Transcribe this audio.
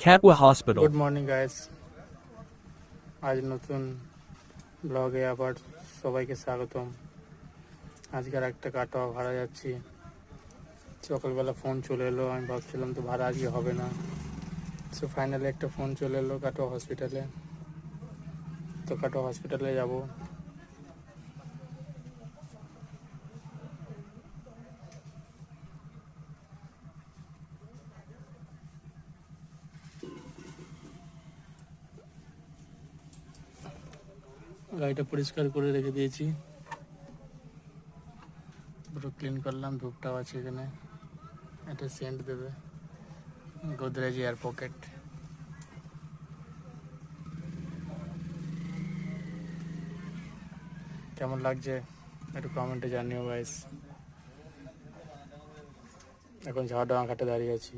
Katwa Hospital. Good morning guys, আজ নতুন ব্লগে আবার সবাইকে স্বাগতম। আজকের একটা কাটোয়া ভাড়া যাচ্ছি। সকালবেলা ফোন চলে এলো, আমি ভাবছিলাম তো ভাড়া আজকে হবে না, সো ফাইনালি একটা ফোন চলে এলো কাটোয়া হসপিটালে। তো কাটোয়া হসপিটালে যাব। গাড়িটা পরিষ্কার করে রেখে দিয়েছি, পুরো ক্লিন করলাম। ধূপটাও আছে এখানে, একটা সেন্ট দেবে, গোদরেজ এয়ার পকেট। কেমন লাগছে একটু কমেন্টে জানিও গাইস। এখন ঝাড়ডাঙ্গা ঘাটে দাঁড়িয়ে আছি।